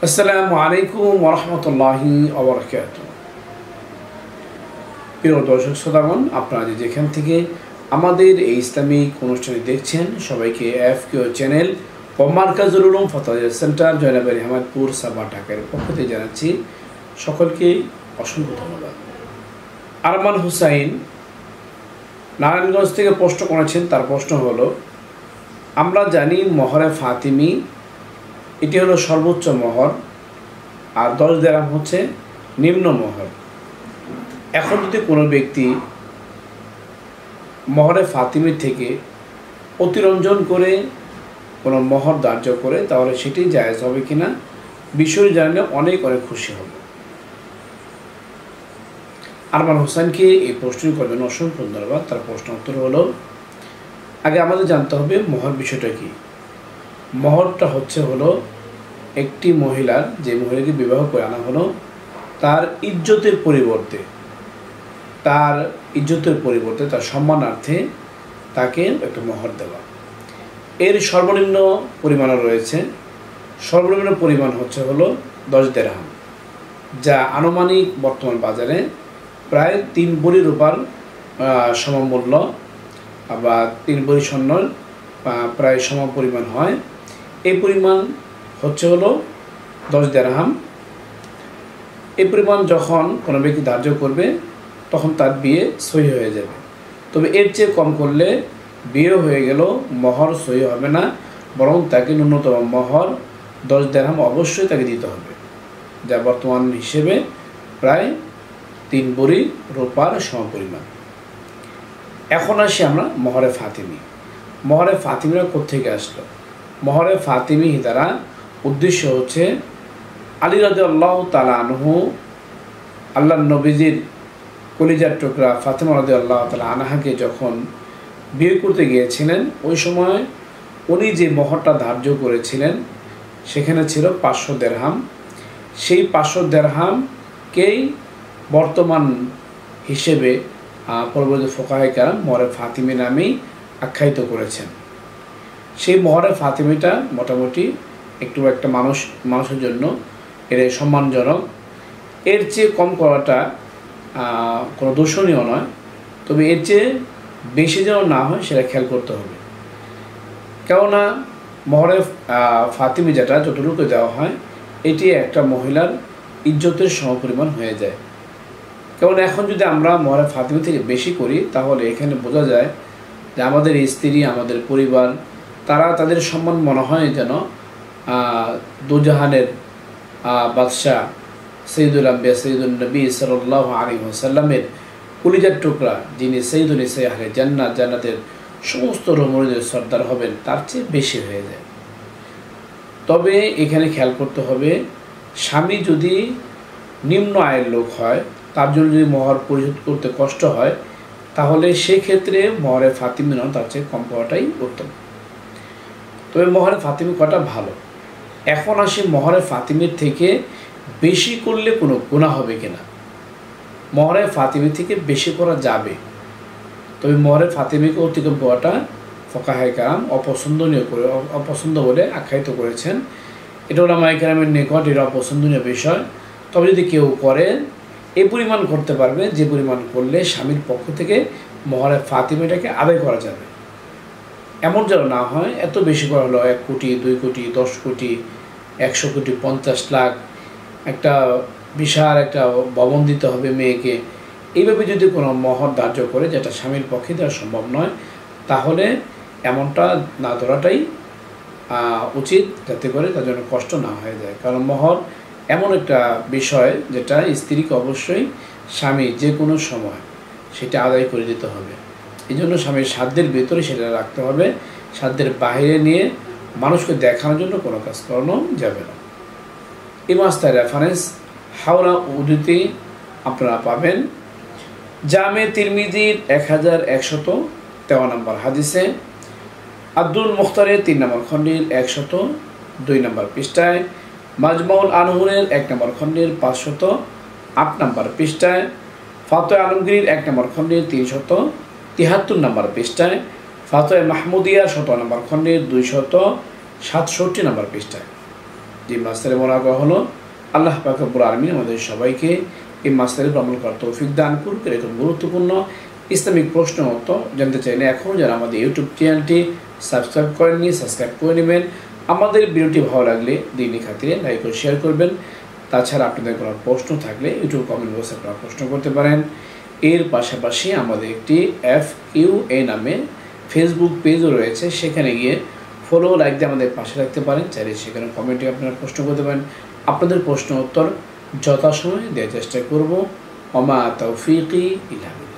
আসসালামু আলাইকুম ওয়া রাহমাতুল্লাহি ওয়া বারাকাতুহু। প্রিয় দর্শক শ্রোতাগণ, আপনারা যেখান থেকে আমাদের এই ইসলামিক অনুষ্ঠানটি দেখছেন, সবাইকে এফকিউ চ্যানেল ও মারকাজুল উলুম ফাতাহিয়া সেন্টার জয়নাবাড়ি আহমদপুর সাভার ঢাকার পক্ষ থেকে জানাচ্ছি সকলকে অসংখ্য ধন্যবাদ। আরমান হুসাইন নারায়ণগঞ্জ থেকে প্রশ্ন করেছেন। তার প্রশ্ন হলো, আমরা জানি মহরে ফাতিমি এটি হলো সর্বোচ্চ মহর আর 10 দিরহাম হচ্ছে নিম্ন মহর। এখন যদি কোনো ব্যক্তি মহরে ফাতিমি থেকে অতিরঞ্জন করে কোনো মহর ধার্য করে, তাহলে সেটি জায়েজ হবে কিনা বিষয় জানলে অনেক খুশি হবে। আরমান হোসেনকে এই প্রশ্নটি করবেন অসংখ্য ধন্যবাদ। তার প্রশ্ন উত্তর হলো, আগে আমাদের জানতে হবে মহর বিষয়টা কি। মহরটা হলো একটি মহিলার, যে মহিলাকে বিবাহ করে আনা হলো, তার ইজ্জতের পরিবর্তে তার সম্মানার্থে তাকে একটা মহর দেওয়া। এর সর্বনিম্ন পরিমাণও রয়েছে। সর্বনিম্ন পরিমাণ হলো 10 দিরহাম, যা আনুমানিক বর্তমান বাজারে প্রায় 3 ভরি রূপার সমমূল্য বা 3 ভরি স্বর্ণর প্রায় সম পরিমাণ হয়। এই পরিমাণ হলো 10 দিরহাম। এই পরিমাণ যখন কোনো ব্যক্তি ধার্য করবে তখন তার বিয়ে সহি হয়ে যাবে। তবে এর চেয়ে কম করলে বিয়ে হয়ে গেল, মহর সহি হবে না, বরং তাকে ন্যূনতম মহর 10 দিরহাম অবশ্যই তাকে দিতে হবে, যা বর্তমান হিসেবে প্রায় 3 ভরি রূপার সমপরিমাণ। এখন আসি আমরা মহরে ফাতিমি। মহরে ফাতিমিরা কোত্থেকে আসলো? মহরে ফাতিমি দ্বারা উদ্দেশ্য হচ্ছে আলী রাদিয়াল্লাহু তাআলা আনহু, আল্লাহর নবীজির কলিজার টুকরা ফাতেমা রাদিয়াল্লাহু তাআলা আনহাকে যখন বিয়ে করতে গিয়েছিলেন, ওই সময় উনি যে মহরটা ধার্য করেছিলেন সেখানে ছিল 500 দিরহাম। সেই 500 দিরহামকেই বর্তমান হিসেবে পরবর্তী ফুকাহায়ে কেরাম মহরে ফাতিমি নামেই আখ্যায়িত করেছেন। সেই মহরে ফাতিমিটা মোটামুটি একটা মানুষের জন্য এর সম্মানজনক। এর চেয়ে কম করাটা কোনো দূষণীয় নয়, তবে এর চেয়ে বেশি যেন না হয় সেটা খেয়াল করতে হবে। কেননা মহরে ফাতিমি যেটা যতটুকু দেওয়া হয়, এটি একটা মহিলার ইজ্জতের সমপরিমাণ হয়ে যায়। কারণ এখন যদি আমরা মহরে ফাতিমি থেকে বেশি করি, তাহলে এখানে বোঝা যায় যে আমাদের স্ত্রী, আমাদের পরিবার, তারা তাদের সম্মান মনে হয় যেন দুজাহানের বাদশাহ সৈয়দুল আম্বিয়া সৈয়দুল নবী সাল্লাল্লাহু আলাইহি ওয়াসাল্লামের কলিজার টুকরা, যিনি সৈয়দুল নিসা আহলে জান্নাত, জান্নাতের সমস্ত রমণীদের সর্দার হবেন, তার চেয়ে বেশি হয়ে যায়। তবে এখানে খেয়াল করতে হবে, স্বামী যদি নিম্ন আয়ের লোক হয়, তার জন্য যদি মহর পরিশোধ করতে কষ্ট হয়, তাহলে সেক্ষেত্রে মহরে ফাতিমি নয়, তার চেয়ে কম পাওয়াটাই উত্তম। তবে মহরে ফাতিমি কটা ভালো। এখন আসি মহরে ফাতিমির থেকে বেশি করলে কোনো গুনাহ হবে কিনা। মহরে ফাতিমি থেকে বেশি করা যাবে, তবে মহরে ফাতিমিকে অতিক্রম করাটা ফুকাহায়ে কেরাম অপছন্দ বলে আখ্যায়িত করেছেন। এটা উলামায়ে কেরামের নিকট এটা অপছন্দনীয় বিষয়। তবে যদি কেউ করে, এই পরিমাণ করতে পারবে যে পরিমাণ করলে স্বামীর পক্ষ থেকে মহরে ফাতিমিটাকে আদায় করা যাবে। এমন যেন না হয় এত বেশি করা হলো 1 কোটি, 2 কোটি, 10 কোটি, 100 কোটি, 50 লাখ, একটা বিশাল একটা ভবন দিতে হবে মেয়েকে, এইভাবে যদি কোনো মহর ধার্য করে যেটা স্বামীর পক্ষে দেওয়া সম্ভব নয়, তাহলে এমনটা না ধরাটাই উচিত, যাতে করে তার জন্য কষ্ট না হয়ে যায়। কারণ মহর এমন একটা বিষয় যেটা স্ত্রীকে অবশ্যই স্বামী যে কোনো সময় সেটা আদায় করে দিতে হবে। এই জন্য স্বামীর সাধ্যের ভেতরে সেটা রাখতে হবে। সাধ্যের বাইরে নিয়ে মানুষকে দেখানোর জন্য কোনো কাজ করানো যাবে না। এই মাসটার রেফারেন্স হাওড়া উর্দুতে আপনারা পাবেন জামে তিরমিজির 1113 নম্বর হাদিসে, আব্দুল মুখতারের 3 নম্বর খণ্ডের 102 নম্বর পৃষ্ঠায়, মাজমাউল আনহুরের 1 নম্বর খণ্ডের 508 নম্বর পৃষ্ঠায়, ফাতোয়া আলমগীর 1 নম্বর খণ্ডের 373 নম্বর পৃষ্ঠায়, ফাতোয়া মাহমুদিয়া 17 নম্বর খণ্ডের 267 নম্বর পৃষ্ঠায়। যে মাসের মনে করা হলো। আল্লাহ পাক রব্বুল আলামিন আমাদের সবাইকে এই মাসের আমল করার তৌফিক দান করুক। এরকম গুরুত্বপূর্ণ ইসলামিক প্রশ্ন উত্তর জানতে চাইলে এখন যারা আমাদের ইউটিউব চ্যানেলটি সাবস্ক্রাইব করেননি সাবস্ক্রাইব করে নেবেন। আমাদের ভিডিওটি ভালো লাগলে দিনই খাতিরে লাইক ও শেয়ার করবেন। তাছাড়া আপনাদের কোনো প্রশ্ন থাকলে ইউটিউব কমেন্ট বক্সে আপনারা প্রশ্ন করতে পারেন। এর পাশাপাশি আমাদের একটি FQA নামে ফেসবুক পেজও রয়েছে, সেখানে গিয়ে ফলো লাইক দিয়ে আমাদের পাশে রাখতে পারেন। চাইলে সেখানে কমেন্টে আপনারা প্রশ্ন করতে পারেন। আপনাদের প্রশ্ন উত্তর যথাসময়ে দেওয়ার চেষ্টা করব। ওমা তৌফিকি ইল্লা বিল্লাহ।